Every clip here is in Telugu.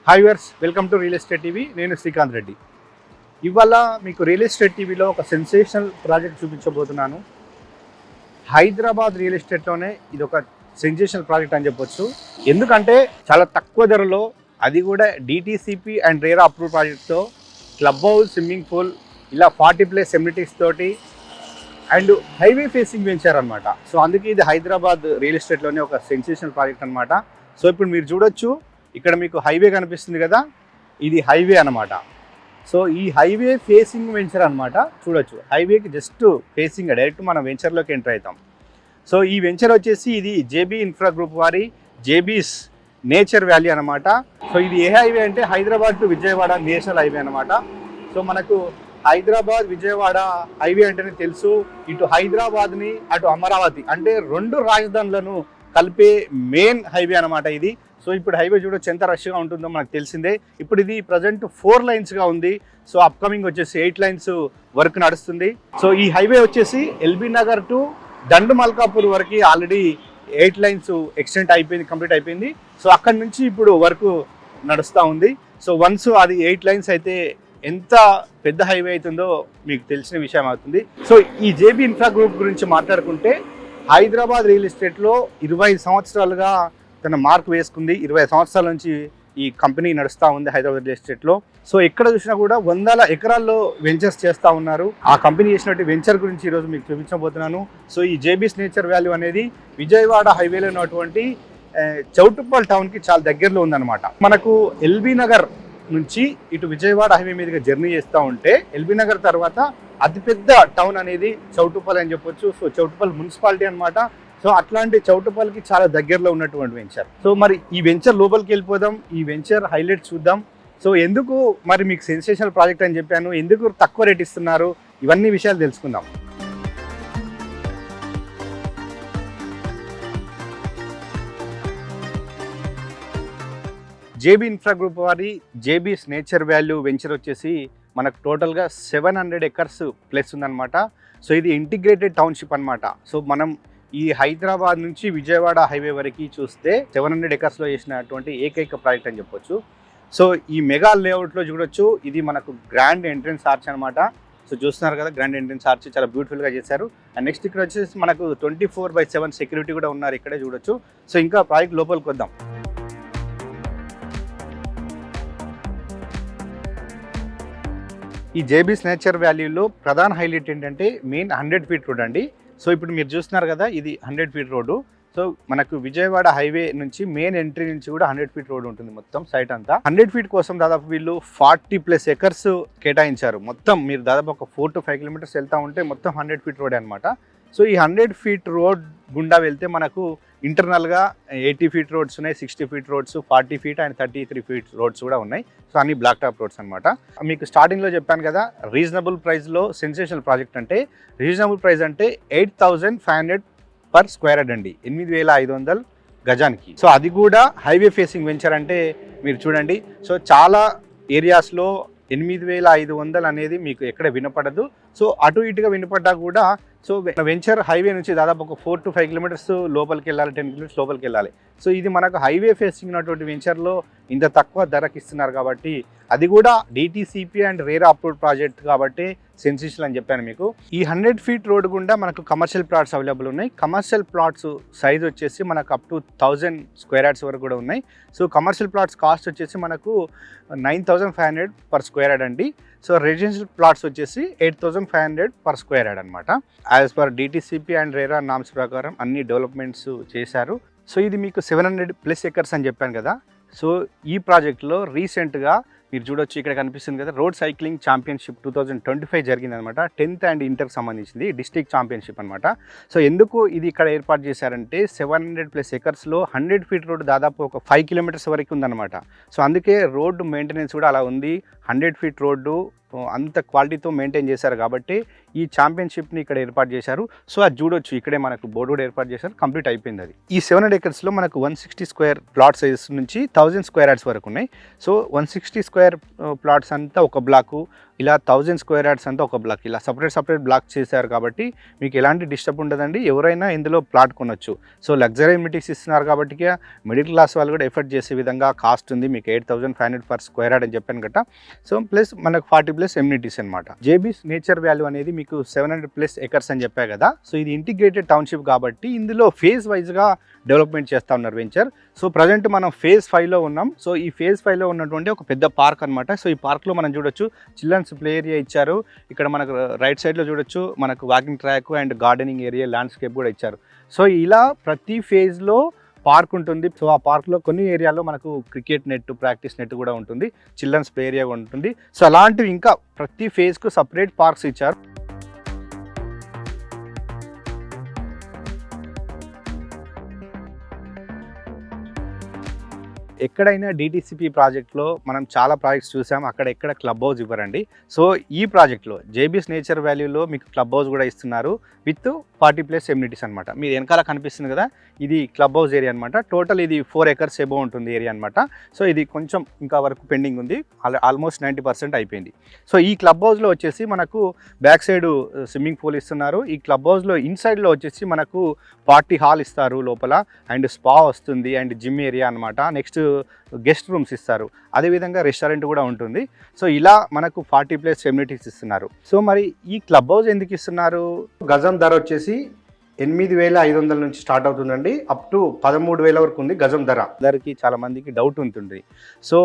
Hi viewers, welcome to real estate TV. నేను శ్రీకాంత్ రెడ్డి. ఇవాళ మీకు రియల్ ఎస్టేట్ టీవీలో ఒక సెన్సేషనల్ ప్రాజెక్ట్ చూపించబోతున్నాను. హైదరాబాద్ రియల్ ఎస్టేట్లోనే ఇది ఒక సెన్సేషనల్ ప్రాజెక్ట్ అని చెప్పొచ్చు. ఎందుకంటే చాలా తక్కువ ధరలో, అది కూడా డిటిసిపి అండ్ రేరా అప్రూవ్ ప్రాజెక్ట్తో క్లబ్ హౌస్, స్విమ్మింగ్ పూల్, ఇలా 40+ ఎమ్యూనిటీస్ తోటి అండ్ హైవే ఫేసింగ్ వెంచర్ అనమాట. సో అందుకే ఇది హైదరాబాద్ రియల్ ఎస్టేట్లోనే ఒక సెన్సేషనల్ ప్రాజెక్ట్ అనమాట. సో ఇప్పుడు మీరు చూడొచ్చు, ఇక్కడ మీకు హైవే కనిపిస్తుంది కదా, ఇది హైవే అనమాట. సో ఈ హైవే ఫేసింగ్ వెంచర్ అనమాట. చూడొచ్చు, హైవేకి జస్ట్ ఫేసింగ్ డైరెక్ట్ మనం వెంచర్లోకి ఎంటర్ అవుతాం. సో ఈ వెంచర్ వచ్చేసి ఇది జేబీ ఇన్ఫ్రా గ్రూప్ వారి జేబీస్ నేచర్ వ్యాలీ అనమాట. సో ఇది ఏ హైవే అంటే Hyderabad to Vijayawada national highway అనమాట. సో మనకు హైదరాబాద్ విజయవాడ హైవే అంటేనే తెలుసు. ఇటు హైదరాబాద్ని అటు అమరావతి అంటే 2 రాజధానులను కలిపే మెయిన్ హైవే అనమాట ఇది. సో ఇప్పుడు హైవే చూడొచ్చు ఎంత రష్గా ఉంటుందో మనకు తెలిసిందే. ఇప్పుడు ఇది ప్రజెంట్ 4 లైన్స్గా ఉంది. సో అప్కమింగ్ వచ్చేసి 8 లైన్స్ వర్క్ నడుస్తుంది. సో ఈ హైవే వచ్చేసి ఎల్బీ నగర్ టు దండు మల్కాపూర్ వరకు ఆల్రెడీ 8 లైన్స్ ఎక్స్టెంట్ అయిపోయింది, కంప్లీట్ అయిపోయింది. సో అక్కడి నుంచి ఇప్పుడు వర్క్ నడుస్తూ ఉంది. సో వన్స్ అది 8 లైన్స్ అయితే ఎంత పెద్ద హైవే అవుతుందో మీకు తెలిసిన విషయం అవుతుంది. సో ఈ జేబీ ఇన్ఫ్రా గ్రూప్ గురించి మాట్లాడుకుంటే, హైదరాబాద్ రియల్ ఎస్టేట్లో 25 సంవత్సరాలుగా తన మార్క్ వేసుకుంది. 20 సంవత్సరాల నుంచి ఈ కంపెనీ నడుస్తూ ఉంది హైదరాబాద్ రియల్ ఎస్టేట్లో. సో ఎక్కడ చూసినా కూడా 100 ఎకరాల్లో వెంచర్స్ చేస్తూ ఉన్నారు. ఆ కంపెనీ చేసినట్టు వెంచర్ గురించి ఈరోజు మీకు చూపించబోతున్నాను. సో ఈ జేబీస్ నేచర్ వాల్యూ అనేది విజయవాడ హైవేలో ఉన్నటువంటి చౌటుప్పల్ టౌన్కి చాలా దగ్గరలో ఉందన్నమాట. మనకు ఎల్బీ నగర్ నుంచి ఇటు విజయవాడ హైవే మీదుగా జర్నీ చేస్తూ ఉంటే, ఎల్బీ నగర్ తర్వాత అతిపెద్ద టౌన్ అనేది చౌటుప్పల్ అని చెప్పొచ్చు. సో చౌటుప్పల్ మున్సిపాలిటీ అనమాట. సో అట్లాంటి చౌటుప్పల్కి చాలా దగ్గరలో ఉన్నటువంటి వెంచర్. సో మరి ఈ వెంచర్ లోపలికి వెళ్ళిపోదాం, ఈ వెంచర్ హైలైట్ చూద్దాం. సో ఎందుకు మరి మీకు సెన్సేషనల్ ప్రాజెక్ట్ అని చెప్పాను, ఎందుకు తక్కువ రేట్ ఇస్తున్నారు, ఇవన్నీ విషయాలు తెలుసుకుందాం. జేబీ ఇన్ఫ్రా గ్రూప్ వారి జేబీస్ నేచర్ వాల్యూ వెంచర్ వచ్చేసి మనకు టోటల్గా 700 ఎకర్స్ ప్లస్ ఉందన్నమాట. సో ఇది ఇంటిగ్రేటెడ్ టౌన్షిప్ అనమాట. సో మనం ఈ హైదరాబాద్ నుంచి విజయవాడ హైవే వరకు చూస్తే 700 ఎకర్స్లో చేసినటువంటి ఏకైక ప్రాజెక్ట్ అని చెప్పొచ్చు. సో ఈ మెగా లేఅవుట్లో చూడొచ్చు, ఇది మనకు గ్రాండ్ ఎంట్రన్స్ ఆర్చ్ అనమాట. సో చూస్తున్నారు కదా, గ్రాండ్ ఎంట్రన్స్ ఆర్చ్ చాలా బ్యూటిఫుల్గా చేశారు. అండ్ నెక్స్ట్ ఇక్కడ వచ్చేసి మనకు 24/7 సెక్యూరిటీ కూడా ఉన్నారు, ఇక్కడే చూడొచ్చు. సో ఇంకా ప్రాజెక్ట్ లోపలికి వద్దాం. ఈ జేబీస్ నేచర్ వాల్యూలో ప్రధాన హైలైట్ ఏంటంటే మెయిన్ 100 ఫీట్ రోడ్ అండి. సో ఇప్పుడు మీరు చూస్తున్నారు కదా, ఇది 100 ఫీట్ రోడ్డు. సో మనకు విజయవాడ హైవే నుంచి మెయిన్ ఎంట్రీ నుంచి కూడా 100 ఫీట్ రోడ్ ఉంటుంది మొత్తం సైట్ అంతా. 100 ఫీట్ కోసం దాదాపు వీళ్ళు 40+ ఎకర్స్ కేటాయించారు. మొత్తం మీరు దాదాపు ఒక 4 to 5 కిలోమీటర్స్ వెళ్తూ ఉంటే మొత్తం 100 ఫీట్ రోడ్ అనమాట. సో ఈ 100 ఫీట్ రోడ్ గుండా వెళ్తే మనకు ఇంటర్నల్గా 80 ఫీట్ రోడ్స్ ఉన్నాయి, 60 feet roads, 40 feet and 33 feet roads కూడా ఉన్నాయి. సో అన్ని బ్లాక్ టాప్ రోడ్స్ అనమాట. మీకు స్టార్టింగ్లో చెప్పాను కదా, రీజనబుల్ ప్రైస్లో సెన్సేషనల్ ప్రాజెక్ట్ అంటే, రీజనబుల్ ప్రైస్ అంటే 8,500 పర్ స్క్వేర్ యార్డ్ అండి, 8,500 గజానికి. సో అది కూడా హైవే ఫేసింగ్ వెంచర్ అంటే మీరు చూడండి. సో చాలా ఏరియాస్లో 8,500 అనేది మీకు ఎక్కడ వినపడదు. సో అటు ఇటుగా వినపడ్డా కూడా, సో వెంచర్ హైవే నుంచి దాదాపు ఒక 4 to 5 కిలోమీటర్స్ లోపలికి వెళ్ళాలి, 10 కిలోమీటర్స్ లోపలికి వెళ్ళాలి. సో ఇది మనకు హైవే ఫేసింగ్ ఉన్నటువంటి వెంచర్లో ఇంత తక్కువ ధరకు ఇస్తున్నారు కాబట్టి, అది కూడా DTCP and RERA approved project కాబట్టి సెన్సేషనల్ అని చెప్పాను మీకు. ఈ 100 ఫీట్ రోడ్ గుండా మనకు కమర్షియల్ ప్లాట్స్ అవైలబుల్ ఉన్నాయి. కమర్షియల్ ప్లాట్స్ సైజ్ వచ్చేసి మనకు అప్ టు 1000 స్క్వేర్ యార్డ్స్ వరకు కూడా ఉన్నాయి. సో కమర్షియల్ ప్లాట్స్ కాస్ట్ వచ్చేసి మనకు 9,500 పర్ స్క్వేర్ యార్డ్ అండి. సో రెసిడెన్షియల్ ప్లాట్స్ వచ్చేసి 8,500 పర్ స్క్వేర్ యార్డ్ అనమాట. As per DTCP and RERA norms ప్రకారం అన్ని డెవలప్మెంట్స్ చేశారు. సో ఇది మీకు 700+ ఎకర్స్ అని చెప్పాను కదా. సో ఈ ప్రాజెక్ట్లో రీసెంట్గా మీరు చూడొచ్చు, ఇక్కడ కనిపిస్తుంది కదా, రోడ్ సైక్లింగ్ ఛాంపియన్షిప్ 2025 జరిగిందనమాట. 10th అండ్ ఇంటర్కి సంబంధించింది డిస్ట్రిక్ట్ ఛాంపియన్షిప్ అనమాట. సో ఎందుకు ఇది ఇక్కడ ఏర్పాటు చేశారంటే, 700+ ఎకర్స్లో 100 ఫీట్ రోడ్ దాదాపు ఒక 5 కిలోమీటర్స్ వరకు ఉందన్నమాట. సో అందుకే రోడ్డు మెయింటెనెన్స్ కూడా అలా ఉంది. 100 ఫీట్ రోడ్డు అంత క్వాలిటీతో మెయింటైన్ చేశారు కాబట్టి ఈ ఛాంపియన్షిప్ని ఇక్కడ ఏర్పాటు చేశారు. సో అది చూడొచ్చు, ఇక్కడే మనకు బోర్డు కూడా ఏర్పాటు చేశారు, కంప్లీట్ అయిపోయింది అది. ఈ 700 ఎకర్స్లో మనకు 160 స్క్వేర్ ప్లాట్ సైజెస్ నుంచి 1000 స్క్వేర్ యార్డ్స్ వరకు ఉన్నాయి. సో 160 స్క్వేర్ ప్లాట్స్ అంతా ఒక బ్లాకు, ఇలా 1000 స్క్వేర్ యార్డ్స్ అంతా ఒక బ్లాక్, ఇలా సపరేట్ బ్లాక్ చేశారు కాబట్టి మీకు ఎలాంటి డిస్టర్బ్ ఉండదండి. ఎవరైనా ఇందులో ప్లాట్ కొనొచ్చు. సో లగ్జరీ ఎమ్యూనిటీస్ ఇస్తున్నారు కాబట్టి మిడిల్ క్లాస్ వాళ్ళు కూడా ఎఫర్ట్ చేసే విధంగా కాస్ట్ ఉంది. మీకు 8500 పర్ స్క్వేర్ యార్డ్ అని చెప్పాను కదా. సో ప్లస్ మనకు 40+ ఎమ్యూనిటీస్ అనమాట. జేబీస్ నేచర్ వాల్యూ అనేది మీకు 700+ ఎకర్స్ అని చెప్పా కదా. సో ఇది ఇంటిగ్రేటెడ్ టౌన్షిప్ కాబట్టి ఇందులో ఫేజ్ వైజ్గా డెవలప్మెంట్ చేస్తూ ఉన్నారు వెంచర్. సో ప్రజెంట్ మనం ఫేజ్ 5లో ఉన్నాం. సో ఈ ఫేజ్ 5లో ఉన్నటువంటి ఒక పెద్ద పార్క్ అనమాట. సో ఈ పార్క్లో మనం చూడొచ్చు చిల్డ్రన్స్ ప్లే ఏరియా ఇచ్చారు. ఇక్కడ మనకు రైట్ సైడ్లో చూడొచ్చు మనకు walking track and gardening area, landscape కూడా ఇచ్చారు. సో ఇలా ప్రతి ఫేజ్లో పార్క్ ఉంటుంది. సో ఆ పార్క్లో కొన్ని ఏరియాలో మనకు క్రికెట్ నెట్, ప్రాక్టీస్ నెట్ కూడా ఉంటుంది, చిల్డ్రన్స్ ప్లే ఏరియా ఉంటుంది. సో అలాంటివి ఇంకా ప్రతి ఫేజ్కు సపరేట్ పార్క్స్ ఇచ్చారు. ఎక్కడైనా డిటిసిపి ప్రాజెక్ట్లో మనం చాలా ప్రాజెక్ట్స్ చూసాం, అక్కడ ఎక్కడ క్లబ్ హౌస్ ఇవ్వరండి. సో ఈ ప్రాజెక్ట్లో జేబీస్ నేచర్ వాల్యూలో మీకు క్లబ్ హౌస్ కూడా ఇస్తున్నారు విత్ 40+ ఎమ్యూనిటీస్ అనమాట. మీరు వెనకాల కనిపిస్తుంది కదా, ఇది క్లబ్ హౌస్ ఏరియా అనమాట. టోటల్ ఇది 4 ఎకర్స్ ఎబో ఉంటుంది ఏరియా అనమాట. సో ఇది కొంచెం ఇంకా వరకు పెండింగ్ ఉంది, ఆల్మోస్ట్ 90% అయిపోయింది. సో ఈ క్లబ్ హౌస్లో వచ్చేసి మనకు బ్యాక్ సైడ్ స్విమ్మింగ్ పూల్ ఇస్తున్నారు. ఈ క్లబ్ హౌస్లో ఇన్సైడ్లో వచ్చేసి మనకు పార్టీ హాల్ ఇస్తారు లోపల, అండ్ స్పా వస్తుంది, అండ్ జిమ్ ఏరియా అనమాట. నెక్స్ట్ గెస్ట్ రూమ్స్ ఇస్తారు, అదేవిధంగా రెస్టారెంట్ కూడా ఉంటుంది. సో ఇలా మనకు 40+ ఎమ్యూనిటీస్ ఇస్తున్నారు. సో మరి ఈ క్లబ్ హౌస్ ఎందుకు ఇస్తున్నారు? గజం ధర వచ్చేసి 8500 నుంచి స్టార్ట్ అవుతుందండి, అప్ టు 13000 వరకు ఉంది గజం ధర. ధరకి చాలా మందికి డౌట్ ఉంటుంది. సో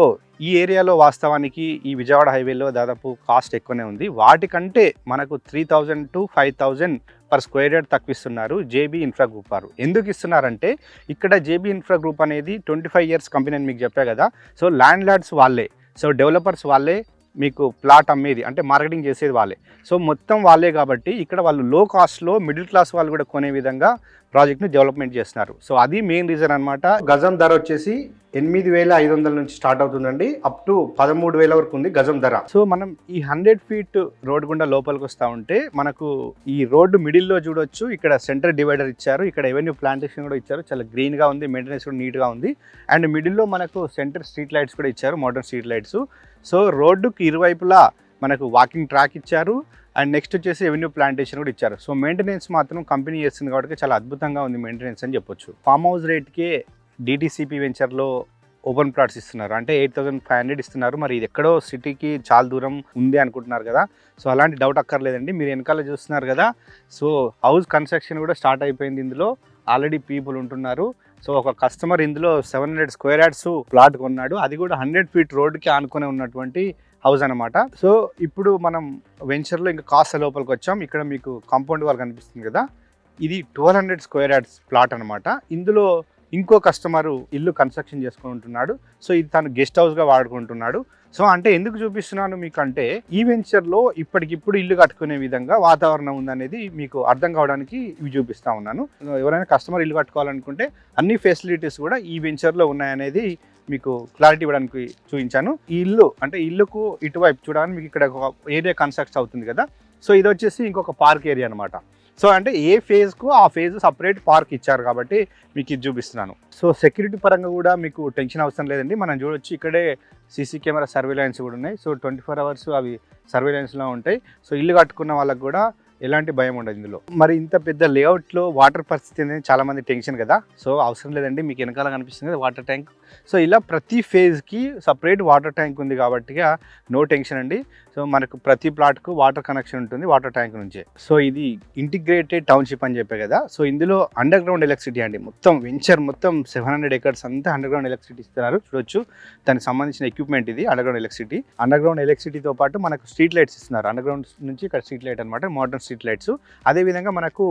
ఈ ఏరియాలో వాస్తవానికి ఈ విజయవాడ హైవేలో దాదాపు కాస్ట్ ఎక్కువనే ఉంది. వాటికంటే మనకు 3000 to 5000 పర్ స్క్వేర్ యార్డ్ తక్కువ ఇస్తున్నారు జేబీ ఇన్ఫ్రా గ్రూప్ వారు. ఎందుకు ఇస్తున్నారంటే ఇక్కడ జేబీ ఇన్ఫ్రా గ్రూప్ అనేది 25 years కంపెనీ అని మీకు చెప్పా కదా. సో ల్యాండ్ లార్డ్స్ వాళ్ళే, సో డెవలపర్స్ వాళ్ళే, మీకు ప్లాట్ అమ్మేది అంటే మార్కెటింగ్ చేసేది వాళ్ళే. సో మొత్తం వాళ్ళే కాబట్టి ఇక్కడ వాళ్ళు లో కాస్ట్లో మిడిల్ క్లాస్ వాళ్ళు కూడా కొనే విధంగా ప్రాజెక్ట్ని డెవలప్మెంట్ చేస్తున్నారు. సో అది మెయిన్ రీజన్ అనమాట. గజం ధర వచ్చేసి 8500 నుంచి స్టార్ట్ అవుతుందండి, అప్ టు 13000 వరకు ఉంది గజం ధర. సో మనం ఈ 100 feet రోడ్ గుండా లోపలికి వస్తూ ఉంటే మనకు ఈ రోడ్డు మిడిల్లో చూడొచ్చు, ఇక్కడ సెంటర్ డివైడర్ ఇచ్చారు, ఇక్కడ ఎవెన్యూ ప్లాంటేషన్ కూడా ఇచ్చారు, చాలా గ్రీన్గా ఉంది, మెయింటెనెన్స్ కూడా నీట్గా ఉంది. అండ్ మిడిల్లో మనకు సెంటర్ స్ట్రీట్ లైట్స్ కూడా ఇచ్చారు, మోడర్న్ స్ట్రీట్ లైట్స్. సో రోడ్డుకి ఇరువైపులా మనకు వాకింగ్ ట్రాక్ ఇచ్చారు, అండ్ నెక్స్ట్ వచ్చేసి ఎవెన్యూ ప్లాంటేషన్ కూడా ఇచ్చారు. సో మెయింటెనెన్స్ మాత్రం కంపెనీ చేస్తుంది కాబట్టి చాలా అద్భుతంగా ఉంది మెయింటెనెన్స్ అని చెప్పొచ్చు. ఫామ్ హౌస్ రేట్కే డిటిసిపి వెంచర్లో ఓపెన్ ప్లాట్స్ ఇస్తున్నారు, అంటే 8500 ఇస్తున్నారు. మరి ఇది ఎక్కడో సిటీకి చాలా దూరం ఉంది అనుకుంటున్నారు కదా. సో అలాంటి డౌట్ అక్కర్లేదండి, మీరు వెనకాల చూస్తున్నారు కదా. సో హౌస్ కన్స్ట్రక్షన్ కూడా స్టార్ట్ అయిపోయింది, ఇందులో ఆల్రెడీ పీపుల్ ఉంటున్నారు. సో ఒక కస్టమర్ ఇందులో 700 స్క్వేర్ యార్డ్స్ ప్లాట్ కొన్నాడు, అది కూడా 100 feet రోడ్డుకి ఆనుకునే ఉన్నటువంటి హౌస్ అనమాట. సో ఇప్పుడు మనం వెంచర్లో ఇంకా కాస్త లోపలికి వచ్చాం. ఇక్కడ మీకు కాంపౌండ్ వాల్ కనిపిస్తుంది కదా, ఇది 1200 స్క్వేర్ యార్డ్స్ ప్లాట్ అనమాట. ఇందులో ఇంకో కస్టమరు ఇల్లు కన్స్ట్రక్షన్ చేసుకుంటున్నాడు. సో ఇది తను గెస్ట్ హౌస్గా వాడుకుంటున్నాడు. సో అంటే ఎందుకు చూపిస్తున్నాను మీకు అంటే, ఈ వెంచర్లో ఇప్పటికిప్పుడు ఇల్లు కట్టుకునే విధంగా వాతావరణం ఉందనేది మీకు అర్థం కావడానికి ఇవి చూపిస్తూ ఉన్నాను. ఎవరైనా కస్టమర్ ఇల్లు కట్టుకోవాలనుకుంటే అన్ని ఫెసిలిటీస్ కూడా ఈ వెంచర్లో ఉన్నాయనేది మీకు క్లారిటీ ఇవ్వడానికి చూపించాను. ఈ ఇల్లు అంటే ఇల్లుకు ఇటువైపు చూడడానికి మీకు ఇక్కడ ఒక ఏరియా కన్స్ట్రక్ట్ అవుతుంది కదా. సో ఇది వచ్చేసి ఇంకొక పార్క్ ఏరియా అనమాట. సో అంటే ఏ ఫేజ్కు ఆ ఫేజ్ సపరేట్ పార్క్ ఇచ్చారు కాబట్టి మీకు ఇది చూపిస్తున్నాను. సో సెక్యూరిటీ పరంగా కూడా మీకు టెన్షన్ అవసరం లేదండి. మనం చూడొచ్చు ఇక్కడే సీసీ కెమెరా సర్వేలెన్స్ కూడా ఉన్నాయి. సో 24 hours అవి సర్వేలెన్స్లో ఉంటాయి. సో ఇల్లు కట్టుకున్న వాళ్ళకి కూడా ఎలాంటి భయం ఉండదు ఇందులో. మరి ఇంత పెద్ద లేఅవుట్లో వాటర్ పరిస్థితి అనేది చాలామంది టెన్షన్ కదా. సో అవసరం లేదండి, మీకు వెనకాల కనిపిస్తుంది కదా వాటర్ ట్యాంక్. సో ఇలా ప్రతి ఫేజ్కి సపరేట్ వాటర్ ట్యాంక్ ఉంది కాబట్టి నో టెన్షన్ అండి. సో మనకు ప్రతి ప్లాట్కు వాటర్ కనెక్షన్ ఉంటుంది వాటర్ ట్యాంక్ నుంచే. సో ఇది ఇంటిగ్రేటెడ్ టౌన్షిప్ అని చెప్పే కదా. సో ఇందులో అండర్ గ్రౌండ్ ఎలక్ట్రిసిటీ అండి, మొత్తం వెంచర్ మొత్తం 700 acres అంతా అండర్ గ్రౌండ్ ఎలక్ట్రిసిటీ ఇస్తున్నారు. చూడొచ్చు దానికి సంబంధించిన ఎక్విప్మెంట్ ఇది underground electricity. Underground ఎలక్ట్రిసిటీతో పాటు మనకు స్ట్రీట్ లైట్స్ ఇస్తున్నారు. అండర్ గ్రౌండ్ నుంచి ఇక్కడ స్ట్రీట్ లైట్ అనమాట, మోడర్న్ స్ట్రీట్ లైట్స్. అదేవిధంగా మనకు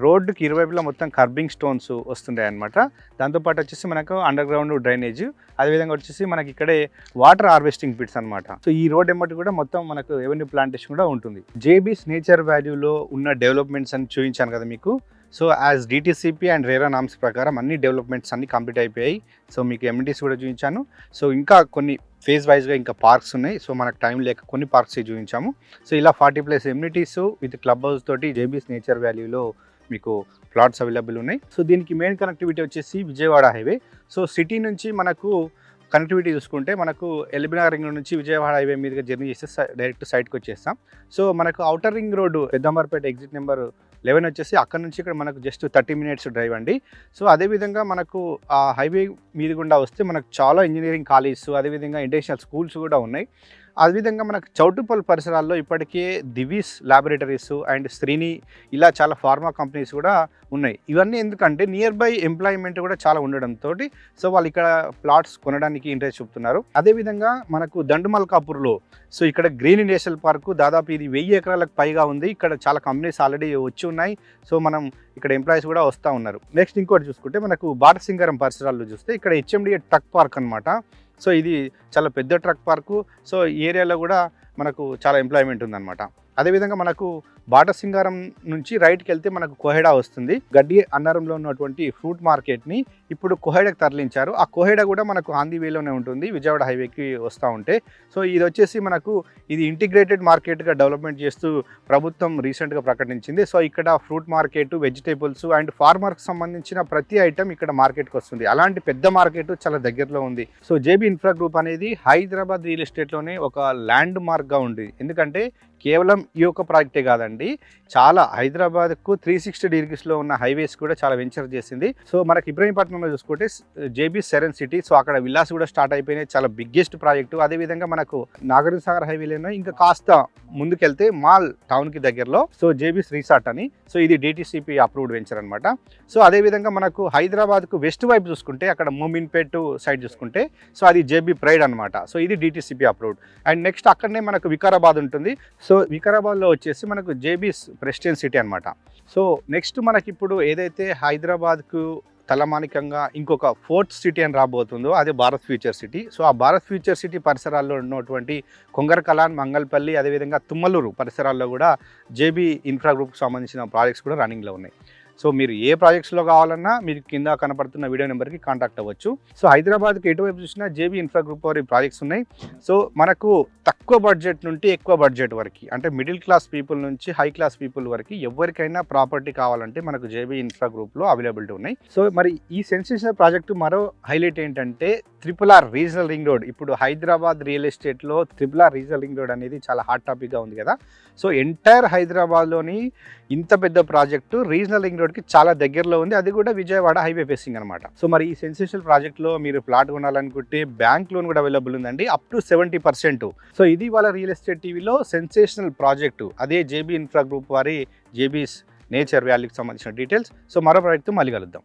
రోడ్డుకి ఇరువైపులా మొత్తం కర్బింగ్ స్టోన్స్ వస్తుంటాయి అనమాట. దాంతోపాటు వచ్చేసి మనకు అండర్ గ్రౌండ్ డ్రైనేజ్, అదేవిధంగా వచ్చేసి మనకి ఇక్కడే వాటర్ హార్వెస్టింగ్ పిట్స్ అనమాట. సో ఈ రోడ్ ఎమ్మటి కూడా మొత్తం మనకు ఎవెన్యూ ప్లాంటేషన్ కూడా ఉంటుంది. జేబీస్ నేచర్ వాల్యూలో ఉన్న డెవలప్మెంట్స్ అని చూపించాను కదా మీకు. So as DTCP and RERA norms ప్రకారం అన్ని డెవలప్మెంట్స్ అన్ని కంప్లీట్ అయిపోయాయి. సో మీకు ఎమ్యూనిటీస్ కూడా చూపించాను. సో ఇంకా కొన్ని ఫేజ్ వైజ్గా ఇంకా పార్క్స్ ఉన్నాయి. సో మనకు టైం లేక కొన్ని పార్క్స్ చూపించాము. సో ఇలా 40+ ఎమ్యూనిటీస్ విత్ క్లబ్ హౌస్ తోటి జేబీస్ నేచర్ వాల్యూలో మీకు ప్లాట్స్ అవైలబుల్ ఉన్నాయి. సో దీనికి మెయిన్ కనెక్టివిటీ వచ్చేసి విజయవాడ హైవే. సో సిటీ నుంచి మనకు కనెక్టివిటీ చూసుకుంటే మనకు ఎల్బీనగర్ రింగ్ రోడ్ నుంచి విజయవాడ హైవే మీదుగా జర్నీ చేస్తే డైరెక్ట్ సైట్కి వచ్చేస్తాం. సో మనకు outer ring road Peddamberpet exit number 11 వచ్చేసి అక్కడ నుంచి ఇక్కడ మనకు జస్ట్ 30 మినిట్స్ డ్రైవ్ అండి. సో అదేవిధంగా మనకు ఆ హైవే మీద గుండా వస్తే మనకు చాలా ఇంజనీరింగ్ కాలేజెస్, అదేవిధంగా ఇంటర్నేషనల్ స్కూల్స్ కూడా ఉన్నాయి. అదేవిధంగా మనకు చౌటుప్పల్ పరిసరాల్లో ఇప్పటికే దివీస్ ల్యాబొరేటరీస్ అండ్ శ్రీని ఇలా చాలా ఫార్మా కంపెనీస్ కూడా ఉన్నాయి. ఇవన్నీ ఎందుకంటే నియర్ బై ఎంప్లాయ్మెంట్ కూడా చాలా ఉండడంతో సో వాళ్ళు ఇక్కడ ప్లాట్స్ కొనడానికి ఇంట్రెస్ట్ చూపుతున్నారు. అదేవిధంగా మనకు దండుమల్కాపూర్లో సో ఇక్కడ గ్రీన్ నేషనల్ పార్కు దాదాపు ఇది 1000 ఎకరాలకు పైగా ఉంది. ఇక్కడ చాలా కంపెనీస్ ఆల్రెడీ వచ్చి ఉన్నాయి. సో మనం ఇక్కడ ఎంప్లాయీస్ కూడా వస్తూ ఉన్నారు. నెక్స్ట్ ఇంకోటి చూసుకుంటే మనకు బాటసింగారం పరిసరాల్లో చూస్తే ఇక్కడ హెచ్ఎండిఏ ట్రక్ పార్క్ అనమాట. సో ఇది చాలా పెద్ద ట్రక్ పార్కు. సో ఈ ఏరియాలో కూడా మనకు చాలా ఎంప్లాయ్మెంట్ ఉందన్నమాట. అదేవిధంగా మనకు బాటసింగారం నుంచి రైట్కి వెళ్తే మనకు కోహెడా వస్తుంది. గడ్డి అన్నారంలో ఉన్నటువంటి ఫ్రూట్ మార్కెట్ని ఇప్పుడు కోహెడాకి తరలించారు. ఆ కోహెడా కూడా మనకు ఆన్ ది వేలోనే ఉంటుంది విజయవాడ హైవేకి వస్తూ ఉంటే. సో ఇది వచ్చేసి మనకు ఇది ఇంటిగ్రేటెడ్ మార్కెట్గా డెవలప్మెంట్ చేస్తూ ప్రభుత్వం రీసెంట్గా ప్రకటించింది. సో ఇక్కడ ఫ్రూట్ మార్కెట్, వెజిటేబుల్స్ అండ్ ఫార్మర్కి సంబంధించిన ప్రతి ఐటమ్ ఇక్కడ మార్కెట్కి వస్తుంది. అలాంటి పెద్ద మార్కెట్ చాలా దగ్గరలో ఉంది. సో జేబీ ఇన్ఫ్రా గ్రూప్ అనేది హైదరాబాద్ రియల్ ఎస్టేట్లోనే ఒక ల్యాండ్ మార్క్గా ఉంది. ఎందుకంటే కేవలం ఈ యొక్క ప్రాజెక్టే కాదండి, చాలా హైదరాబాద్కు 360 డిగ్రీస్లో ఉన్న హైవేస్ కూడా చాలా వెంచర్ చేసింది. సో మనకి ఇబ్రహీంపట్నంలో చూసుకుంటే జేబీ సెరెన్ సిటీ, సో అక్కడ విల్లాస్ కూడా స్టార్ట్ అయిపోయినాయి, చాలా బిగ్గెస్ట్ ప్రాజెక్టు. అదేవిధంగా మనకు నాగార్జున సాగర్ హైవేలోనే ఇంకా కాస్త ముందుకెళ్తే మాల్ టౌన్కి దగ్గరలో సో జేబీస్ రిసార్ట్ అని, సో ఇది డిటిసిపి అప్రూవ్డ్ వెంచర్ అనమాట. సో అదేవిధంగా మనకు హైదరాబాద్కు వెస్ట్ వైపు చూసుకుంటే అక్కడ మోమిన్పేట్ సైడ్ చూసుకుంటే సో అది జేబీ ప్రైడ్ అనమాట. సో ఇది డిటిసిపి అప్రూవ్డ్. అండ్ నెక్స్ట్ అక్కడనే మనకు వికారాబాద్ ఉంటుంది. సో వికారాబాద్లో వచ్చేసి మనకు జేబీస్ ప్రెస్టేజ్ సిటీ అనమాట. సో నెక్స్ట్ మనకి ఇప్పుడు ఏదైతే హైదరాబాద్కు తలమానికంగా ఇంకొక ఫోర్త్ సిటీ అని రాబోతుందో అదే భారత్ ఫ్యూచర్ సిటీ. సో ఆ భారత్ ఫ్యూచర్ సిటీ పరిసరాల్లో ఉన్నటువంటి కొంగరకలాన్, మంగళపల్లి, అదేవిధంగా తుమ్మలూరు పరిసరాల్లో కూడా జేబీ ఇన్ఫ్రా గ్రూప్కి సంబంధించిన ప్రాజెక్ట్స్ కూడా రన్నింగ్లో ఉన్నాయి. సో మీరు ఏ ప్రాజెక్ట్స్లో కావాలన్నా మీరు కింద కనపడుతున్న వీడియో నెంబర్కి కాంటాక్ట్ అవ్వచ్చు. సో హైదరాబాద్కి ఎటువైపు చూసినా జేబీ ఇన్ఫ్రా గ్రూప్ వారి ప్రాజెక్ట్స్ ఉన్నాయి. సో మనకు తక్కువ బడ్జెట్ నుండి ఎక్కువ బడ్జెట్ వరకు, అంటే మిడిల్ క్లాస్ పీపుల్ నుంచి హై క్లాస్ పీపుల్ వరకు ఎవరికైనా ప్రాపర్టీ కావాలంటే మనకు జేబీ ఇన్ఫ్రా గ్రూప్లో అవైలబిలిటీ ఉన్నాయి. సో మరి ఈ సెన్సేషనల్ ప్రాజెక్టు మరో హైలైట్ ఏంటంటే RRR రీజనల్ రింగ్ రోడ్. ఇప్పుడు హైదరాబాద్ రియల్ ఎస్టేట్లో RRR రీజనల్ రింగ్ రోడ్ అనేది చాలా హాట్ టాపిక్గా ఉంది కదా. సో ఎంటైర్ హైదరాబాద్లోని ఇంత పెద్ద ప్రాజెక్టు రీజనల్ రింగ్ రోడ్కి చాలా దగ్గరలో ఉంది, అది కూడా విజయవాడ హైవే ఫేసింగ్ అనమాట. సో మరి ఈ సెన్సేషనల్ ప్రాజెక్ట్లో మీరు ప్లాట్ కొనాలనుకుంటే బ్యాంక్ లోన్ కూడా అవైలబుల్ ఉందండి, అప్ టు 70%. సో ఇది వాళ్ళ రియల్ ఎస్టేట్ టీవీలో సెన్సేషనల్ ప్రాజెక్టు, అదే జేబీ ఇన్ఫ్రా గ్రూప్ వారి జేబీస్ నేచర్ వ్యాలీకి సంబంధించిన డీటెయిల్స్. సో మరో ప్రాజెక్టు మళ్ళీ కలుద్దాం.